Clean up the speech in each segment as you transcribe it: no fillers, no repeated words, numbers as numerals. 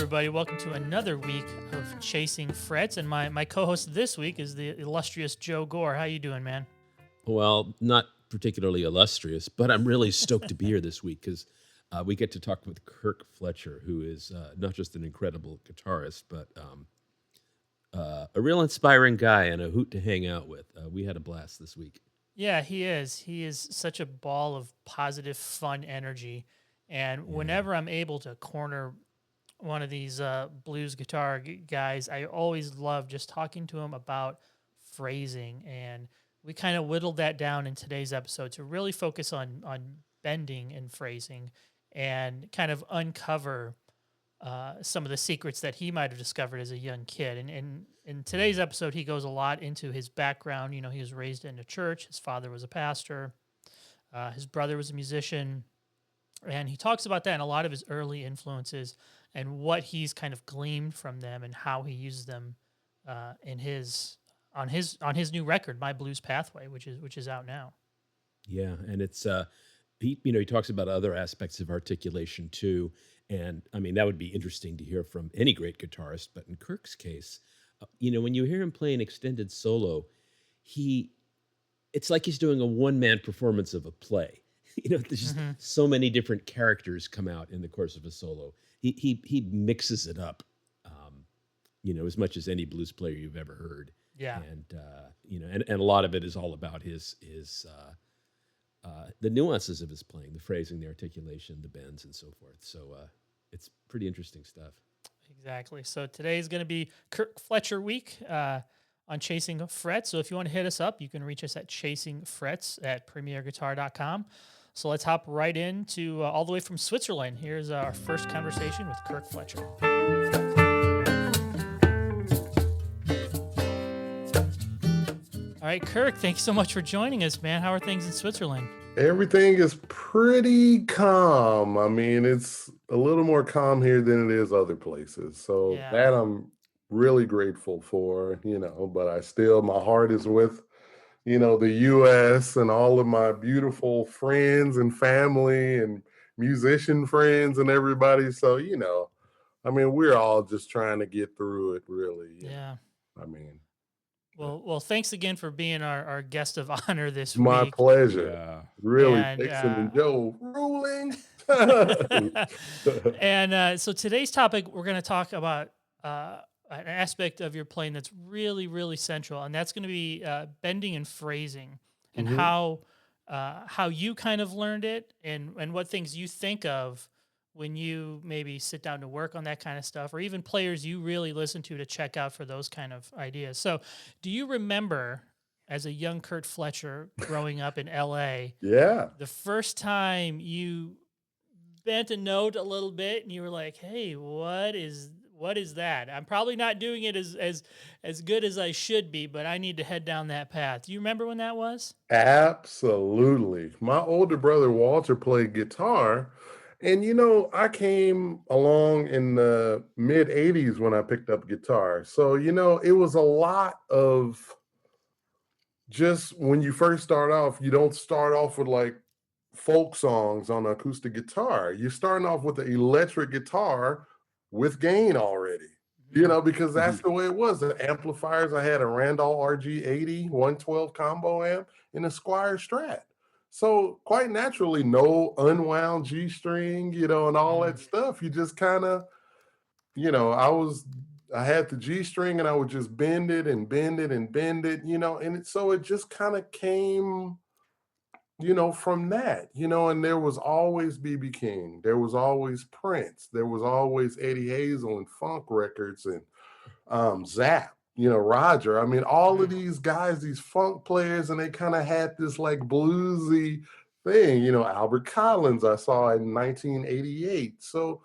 everybody. Welcome to another week of Chasing Frets. And my co-host this week is the illustrious Joe Gore. How you doing, man? Well, not particularly illustrious, but I'm really stoked to be here this week because we get to talk with Kirk Fletcher, who is not just an incredible guitarist, but a real inspiring guy and a hoot to hang out with. We had a blast this week. Yeah, he is. He is such a ball of positive, fun energy. And whenever I'm able to corner one of these blues guitar guys, I always love just talking to him about phrasing. And we kind of whittled that down in today's episode to really focus on bending and phrasing and kind of uncover some of the secrets that he might have discovered as a young kid. And in today's episode, he goes a lot into his background. You know, he was raised in a church. His father was a pastor. His brother was a musician. And he talks about that and a lot of his early influences and what he's kind of gleaned from them and how he uses them on his new record, My Blues Pathway, which is out now. Yeah, and it's he talks about other aspects of articulation too, and I mean that would be interesting to hear from any great guitarist. But in Kirk's case, when you hear him play an extended solo, it's like he's doing a one-man performance of a play. There's just so many different characters come out in the course of a solo. He mixes it up, as much as any blues player you've ever heard. Yeah, and a lot of it is all about his the nuances of his playing, the phrasing, the articulation, the bends, and so forth. So it's pretty interesting stuff. Exactly. So today is going to be Kirk Fletcher week on Chasing Frets. So if you want to hit us up, you can reach us at chasingfrets@premierguitar.com. So let's hop right into all the way from Switzerland. Here's our first conversation with Kirk Fletcher. All right, Kirk, thanks so much for joining us, man. How are things in Switzerland? Everything is pretty calm. I mean, it's a little more calm here than it is other places. So that I'm really grateful for, but my heart is with, the US and all of my beautiful friends and family and musician friends and everybody. So, I mean, we're all just trying to get through it, really. Yeah. I mean, well, thanks again for being our guest of honor this my week. pleasure. Yeah. Really, Dixon and Joe ruling. And so today's topic, we're going to talk about an aspect of your playing that's really, really central, and that's going to be bending and phrasing, and how you kind of learned it, and what things you think of when you maybe sit down to work on that kind of stuff, or even players you really listen to check out for those kind of ideas. So do you remember, as a young Kirk Fletcher growing up in LA, the first time you bent a note a little bit and you were like, hey, what is that? I'm probably not doing it as good as I should be, but I need to head down that path. Do you remember when that was? Absolutely. My older brother Walter played guitar, and I came along in the mid 80s when I picked up guitar. So, it was a lot of just when you first start off, you don't start off with like folk songs on acoustic guitar. You're starting off with the electric guitar with gain already, because that's the way it was. The amplifiers, I had a Randall RG80 112 combo amp and a Squier Strat. So quite naturally, no unwound G string, and all that stuff. You just kind of, I had the G string and I would just bend it and bend it and bend it, and so it just kind of came, from that, and there was always B.B. King, there was always Prince, there was always Eddie Hazel and funk records and Zap, Roger. I mean, all of these guys, these funk players, and they kind of had this like bluesy thing, Albert Collins I saw in 1988. So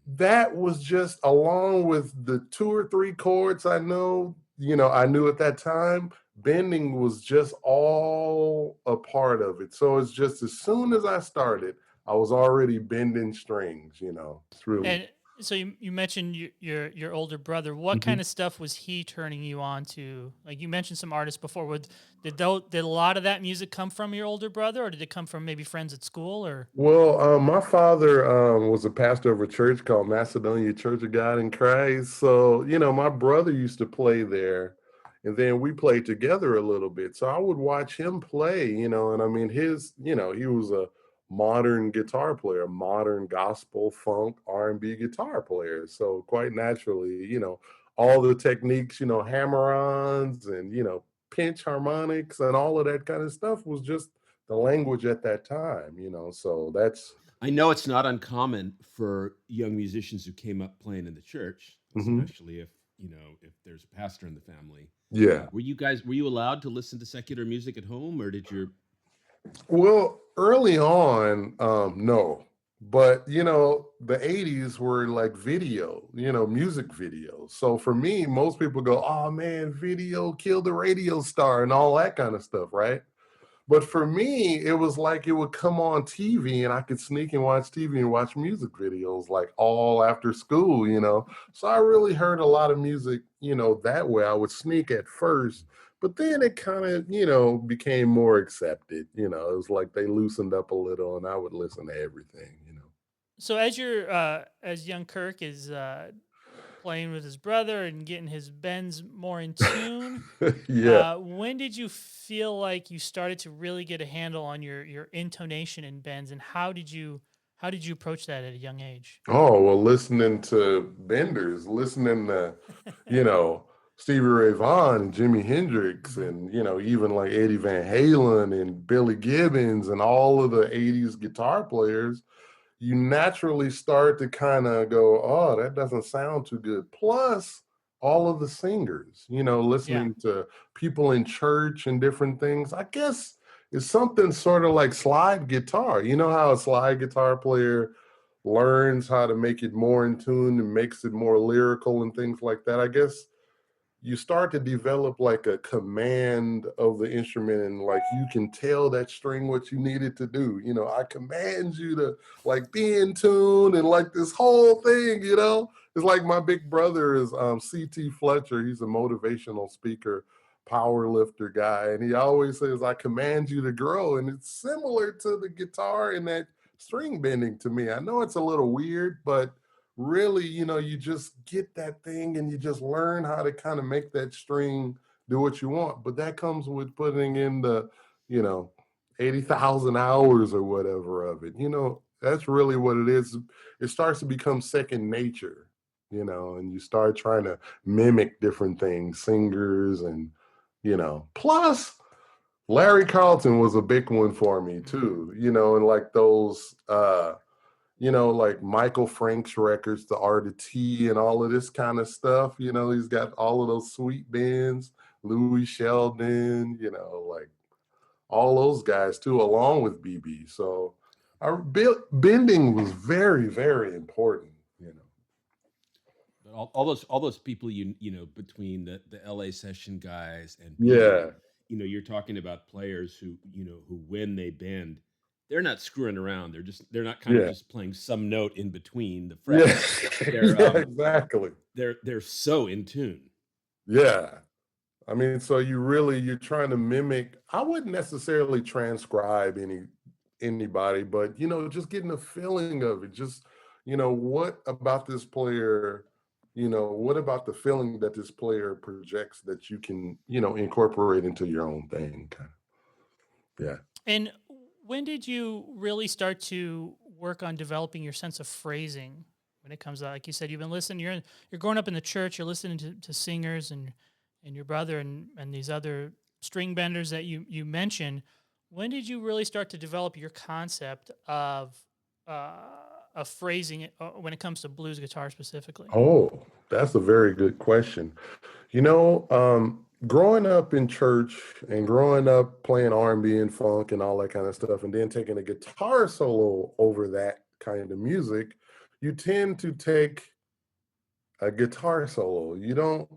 that was just, along with the 2 or 3 chords I knew at that time, bending was just all a part of it. So it's just, as soon as I started, I was already bending strings, It's really... So you mentioned your older brother. What Mhm. kind of stuff was he turning you on to? Like you mentioned some artists before. Did a lot of that music come from your older brother, or did it come from maybe friends at school? Or Well, my father was a pastor of a church called Macedonia Church of God in Christ. So, my brother used to play there, and then we played together a little bit. So I would watch him play, and I mean, he was a modern guitar player, modern gospel, funk, R&B guitar player. So quite naturally, all the techniques, hammer-ons and, pinch harmonics and all of that kind of stuff was just the language at that time, so that's I know it's not uncommon for young musicians who came up playing in the church, mhm. especially if, if there's a pastor in the family. Yeah. Were you allowed to listen to secular music at home, or did your Well, early on, no. But the 80s were like video, music videos. So for me, most people go, oh man, video killed the radio star and all that kind of stuff, right? But for me, it was like it would come on TV and I could sneak and watch TV and watch music videos like all after school. So I really heard a lot of music, that way. I would sneak at first, but then it kind of, became more accepted. It was like they loosened up a little and I would listen to everything. so as young Kirk is playing with his brother and getting his bends more in tune. Yeah. When did you feel like you started to really get a handle on your intonation in bends, and how did you approach that at a young age? Oh, well, listening to Benders, listening to, you know, Stevie Ray Vaughan and Jimi Hendrix Mhm. and, even like Eddie Van Halen and Billy Gibbons and all of the 80s guitar players, you naturally start to kind of go, oh, that doesn't sound too good. Plus, all of the singers, Yeah, listening to people in church and different things. I guess it's something sort of like slide guitar. You know how a slide guitar player learns how to make it more in tune and makes it more lyrical and things like that. I guess you start to develop like a command of the instrument and like you can tell that string what you need it to do. I command you to like be in tune and like this whole thing. It's like my big brother is CT Fletcher. He's a motivational speaker, power lifter guy, and he always says I command you to grow, and it's similar to the guitar and that string bending to me. I know it's a little weird, but really, you just get that thing and you just learn how to kind of make that string do what you want. But that comes with putting in the, you know, 80,000 hours or whatever of it. That's really what it is. It starts to become second nature, and you start trying to mimic different things, singers and, plus Larry Carlton was a big one for me mhm, too, and like those like Michael Frank's records, the Art of Tea and all of this kind of stuff. He's got all of those sweet bands, Louis Sheldon, like all those guys too, along with BB. So bending was very, very important. but all those people between the LA session guys and BB, Yeah. you're talking about players who when they bend, they're not screwing around. They're not kind of Yeah. just playing some note in between the Yeah. frets. They're Yeah, exactly. they're so in tune. Yeah. I mean, so you're trying to mimic. I wouldn't necessarily transcribe anybody, but just getting a feeling of it. Just what about this player? What about the feeling that this player projects that you can incorporate into your own thing? Kind of. Yeah. and when did you really start to work on developing your sense of phrasing when it comes out? Like you said, you've been listening. You're growing up in the church. You're listening to singers and your brother and these other string benders that you mentioned. When did you really start to develop your concept uh, of phrasing when it comes to blues guitar specifically? Oh, that's a very good question. Growing up in church and growing up playing R&B and funk and all that kind of stuff, and then taking a guitar solo over that kind of music, you tend to take a guitar solo. You don't,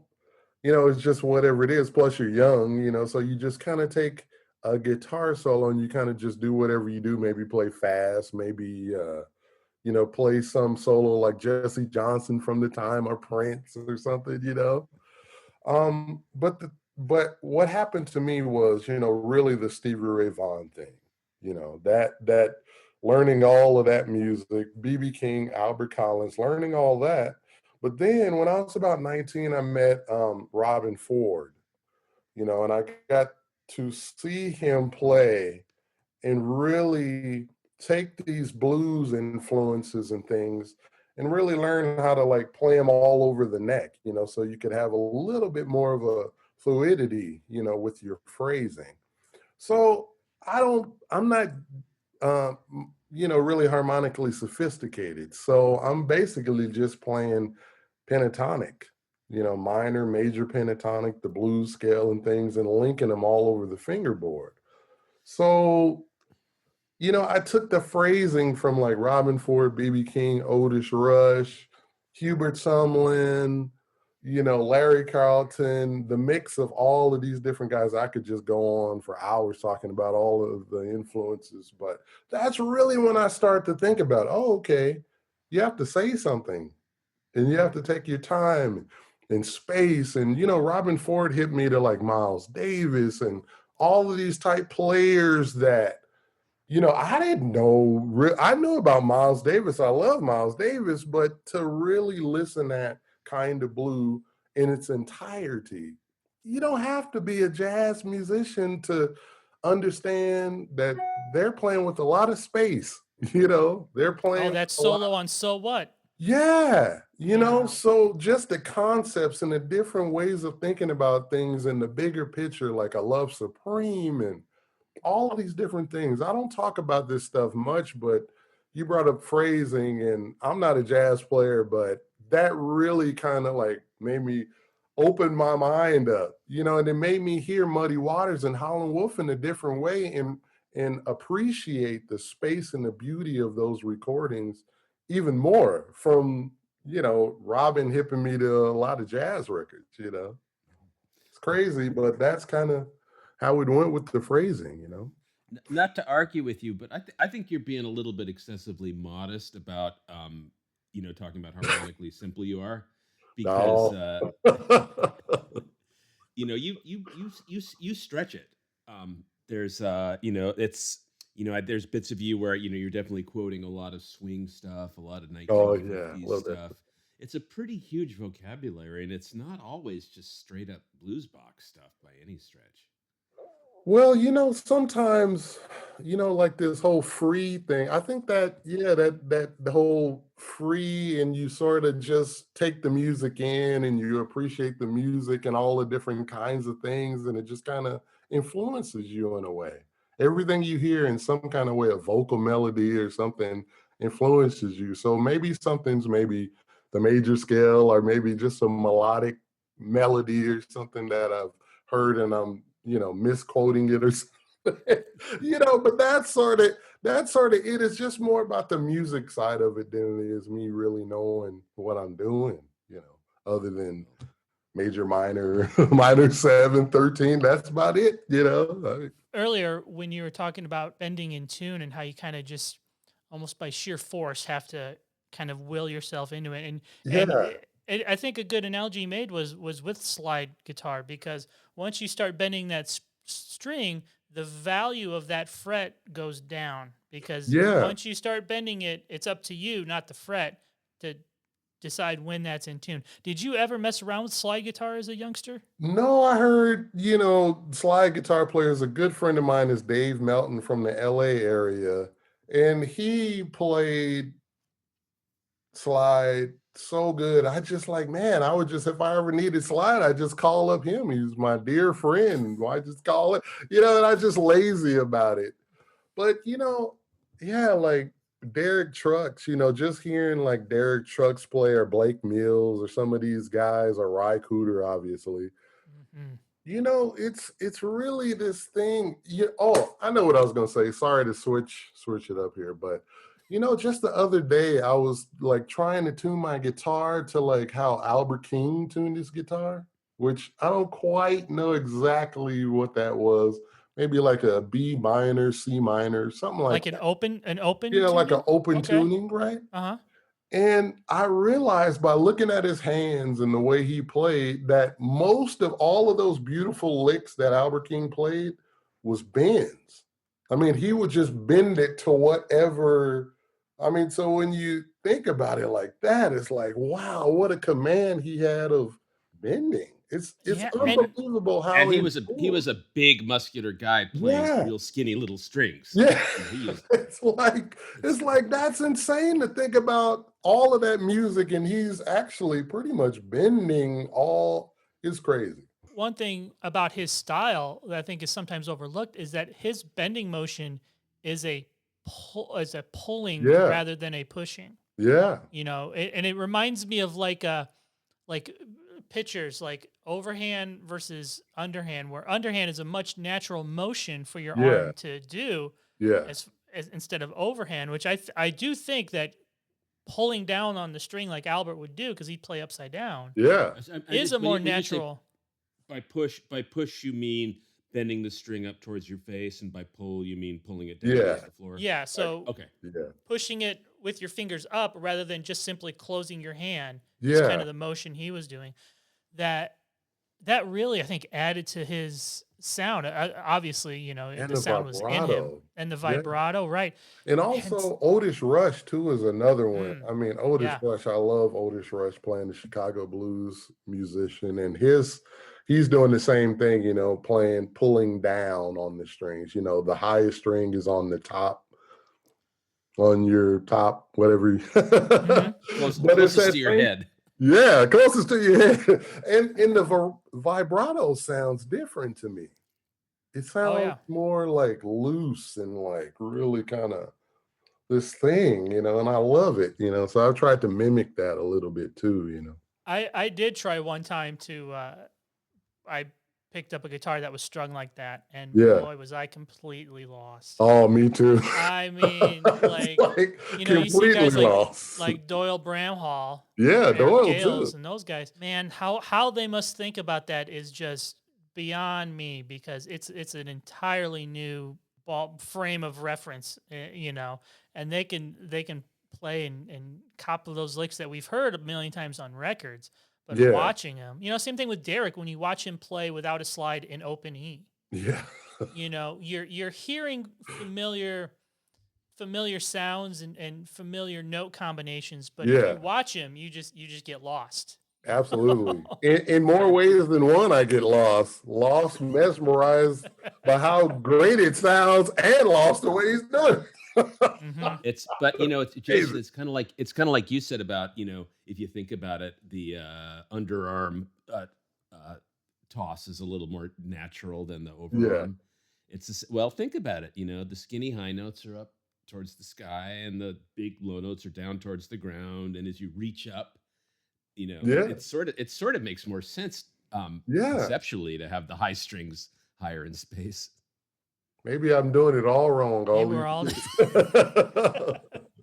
it's just whatever it is. Plus, you're young, so you just kind of take a guitar solo and you kind of just do whatever you do. Maybe play fast, maybe, play some solo like Jesse Johnson from the time or Prince or something, But what happened to me was, really the Stevie Ray Vaughan thing, that learning all of that music, BB King, Albert Collins, learning all that. But then when I was about 19, I met Robin Ford, and I got to see him play and really take these blues influences and things and really learn how to like play them all over the neck, so you could have a little bit more of a fluidity, with your phrasing. So I'm not, really harmonically sophisticated. So I'm basically just playing pentatonic, minor, major pentatonic, the blues scale and things, and linking them all over the fingerboard. So, I took the phrasing from like Robin Ford, BB King, Otis Rush, Hubert Sumlin, Larry Carlton, the mix of all of these different guys. I could just go on for hours talking about all of the influences, but that's really when I start to think about, oh, okay, you have to say something and you have to take your time and space. And, Robin Ford hit me to like Miles Davis and all of these type players that, I didn't know. I knew about Miles Davis. I love Miles Davis, but to really listen at Kind of Blue in its entirety, you don't have to be a jazz musician to understand that they're playing with a lot of space. They're playing. Oh, that solo on So What? Yeah, Yeah. so just the concepts and the different ways of thinking about things in the bigger picture, like a Love Supreme and all of these different things. I don't talk about this stuff much, but you brought up phrasing, and I'm not a jazz player, but that really kind of like made me open my mind up, and it made me hear Muddy Waters and Howlin' Wolf in a different way and appreciate the space and the beauty of those recordings even more from, Robin hipping me to a lot of jazz records, It's crazy, but that's kind of how it went with the phrasing, Not to argue with you, but I think you're being a little bit excessively modest about talking about harmonically simple you are, because Oh. you stretch it. There's it's there's bits of you where you're definitely quoting a lot of swing stuff, a lot of Oh, yeah. 1950s Love that. stuff. It's a pretty huge vocabulary, and it's not always just straight up blues box stuff by any stretch. Well, sometimes, like this whole free thing. I think that, yeah, that the whole free and you sort of just take the music in and you appreciate the music and all the different kinds of things, and it just kind of influences you in a way. Everything you hear in some kind of way, a vocal melody or something influences you. So maybe the major scale or maybe just a melodic melody or something that I've heard and I'm misquoting it or something. But that's sort of it. It's just more about the music side of it than it is me really knowing what I'm doing, other than major, minor, minor 7, 13. That's about it. Earlier, when you were talking about bending in tune and how you kind of just almost by sheer force have to kind of will yourself into it, and Yeah. I think a good analogy you made was with slide guitar, because once you start bending that string, the value of that fret goes down, because Yeah. once you start bending it, it's up to you, not the fret, to decide when that's in tune. Did you ever mess around with slide guitar as a youngster? No, I heard, slide guitar players. A good friend of mine is Dave Melton from the LA area, and he played slide so good. I just like, man, I would just, if I ever needed slide, I just call up him. He's my dear friend. Why just call it? And I just lazy about it. But yeah, like Derek Trucks, just hearing like Derek Trucks play or Blake Mills or some of these guys or Ry Cooter, obviously. Hmm. It's really this thing. I know what I was gonna say. Sorry to switch it up here, but just the other day I was like trying to tune my guitar to like how Albert King tuned his guitar, which I don't quite know exactly what that was. maybe like a B minor, C minor, something like Like an that. open Yeah, like an tuning? open Okay. tuning, right? Uh-huh. And I realized by looking at his hands and the way he played that most of all of those beautiful licks that Albert King played was bends. I mean, he would just bend it to whatever. I mean, so when you think about it like that, it's like, wow, what a command he had of bending. It's Yeah, Yeah. and unbelievable And how he in was a big muscular guy playing yeah. real skinny little strings. Yeah, You know, he used it's like it's it's like that's insane to think about all of that music, and he's actually pretty much bending all. It's crazy. one thing about his style that I think is sometimes overlooked is that his bending motion is a pulling Yeah, rather than a pushing. yeah, You know, and it reminds me of like pitchers like overhand versus underhand, where underhand is a much natural motion for your yeah, arm to do yeah, as instead of overhand, which I do think that pulling down on the string like Albert would do because he'd play upside down yeah, is a more when you say natural. by push you mean bending the string up towards your face, and by pull you mean pulling it down yeah, towards the floor. Yeah, like, so Okay. yeah, pushing it with your fingers up rather than just simply closing your hand is kind yeah, of the motion he was doing. That really I think added to his sound. Obviously, you know, and the the sound was in him vibrato. and the Yeah, vibrato, right? and And also Otis Rush too is another one. mm, I mean, Otis yeah. Rush. I love Otis Rush playing the Chicago blues musician, and he's doing the same thing. You know, pulling down on the strings. You know, the highest string is on the top on your top, whatever. Hmm. But it's Closest that to your thing, head. yeah, closest to your head. And the vibrato sounds different to me. It Oh sounds yeah. more like loose and like really kind of this thing, and I love it, so I've tried to mimic that a little bit too. I did try one time to I picked up a guitar that was strung like that, and Yeah. boy was I completely lost. Oh, me too. I mean, It's like, like you know, you see completely guys like lost. Doyle Bramhall Yeah, or Eric Doyle too. Gales and those guys. Man, how they must think about that is just beyond me because it's an entirely new frame of reference, you know, and they can play and copy those licks that we've heard a million times on records. But Yeah. watching him, you know, same thing with Derek when you watch him play without a slide in open E. Yeah. You know, you're hearing familiar sounds and familiar note combinations, but if Yeah. you watch him, you just get lost. Absolutely. In more ways than one, I get lost, mesmerized by how great it sounds, and lost the way he's doing Hmm. But it's Jason. Amazing. It's kind of like you said about if you think about it, the underarm uh, toss is a little more natural than the Yeah. overarm. Well, think about it. The skinny high notes are up towards the sky, and the big low notes are down towards the ground. And as you reach up, Yeah. it sort of makes more sense Yeah. conceptually to have the high strings higher in space. Maybe I'm doing it all wrong. Maybe All we're all. these years.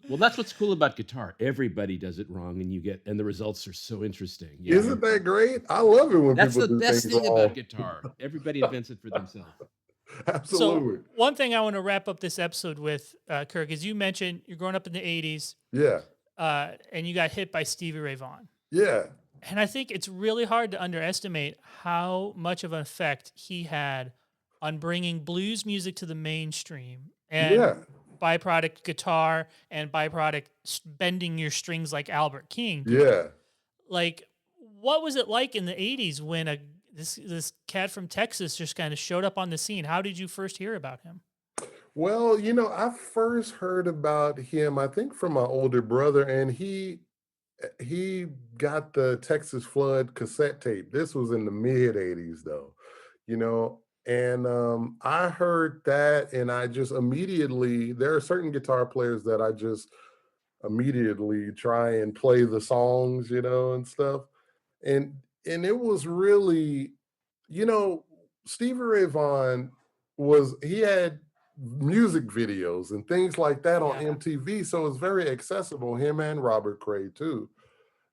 Well, that's what's cool about guitar. Everybody does it wrong, and the results are so interesting. Isn't that great? I love it when That's people the do best things thing about wrong. guitar. Everybody invents it for themselves. So Absolutely. one thing I want to wrap up this episode with, Kirk, is you mentioned you're growing up in the '80s, Yeah. and you got hit by Stevie Ray Vaughan. Yeah. And I think it's really hard to underestimate how much of an effect he had on bringing blues music to the mainstream and Yeah. byproduct guitar and byproduct bending your strings like Albert King. Yeah. Like, what was it like in the '80s when this cat from Texas just kind of showed up on the scene? How did you first hear about him? Well, I first heard about him, I think, from my older brother, and he got the Texas Flood cassette tape. This was in the mid 80s though, and I heard that, and I just immediately, there are certain guitar players that I just immediately try and play the songs, and stuff. And it was really, you know, Stevie Ray Vaughan he had music videos and things like that on Yeah. MTV, so it was very accessible, him and Robert Cray too.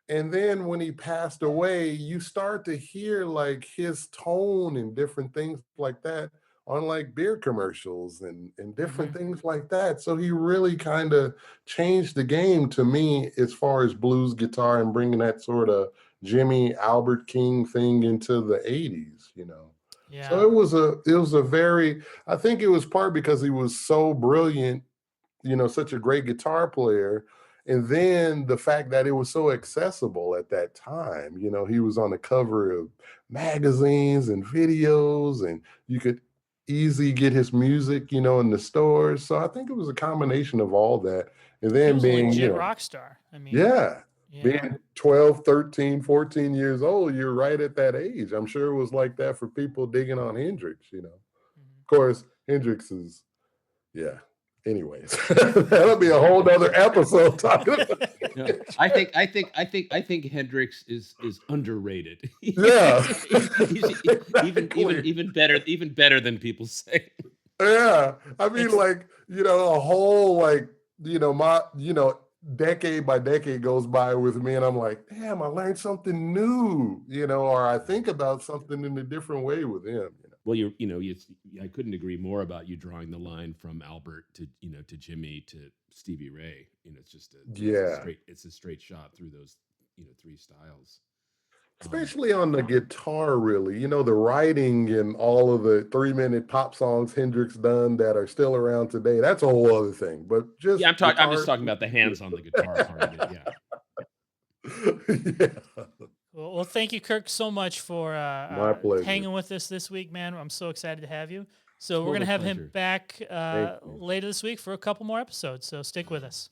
And then when he passed away, you start to hear like his tone and different things like that on like beer commercials and different Hmm. things like that. So he really kind of changed the game to me as far as blues guitar and bringing that sort of Jimmy Albert King thing into the 80s, you know. So Yeah. it was a very, I think it was part because he was so brilliant, you know, such a great guitar player. And then the fact that it was so accessible at that time, you know, he was on the cover of magazines and videos, and you could easily get his music, you know, in the stores. So I think it was a combination of all that. And He then was a being, you legit know, rock star. I mean, yeah, you know. being 12, 13, 14 years old, you're right at that age. I'm sure it was like that for people digging on Hendrix, you know. Mhm. Of course, Hendrix is, yeah. Anyways, that'll be a whole nother episode talking about. No, I think Hendrix is underrated. Yeah, He's exactly. even better than people say. Yeah, I mean, It's like, you know, a whole like, you know, my, you know, decade by decade goes by with me, and I'm like, damn, I learned something new, you know, or I think about something in a different way with him. You know? Well, I couldn't agree more about you drawing the line from Albert to to Jimmy to Stevie Ray. Yeah, it's a straight shot through those three styles. Um, especially on the guitar, really. You know, the writing and all of the 3-minute pop songs Hendrix done that are still around today. That's a whole other thing. But just I'm just guitar. talking about the hands on the guitar part of it. Yeah, Yeah, well, thank you, Kirk, so much for my pleasure. hanging with us this week, man. I'm so excited to have you. So we're total gonna have him pleasure. back Thank you. later this week for a couple more episodes. So stick with us.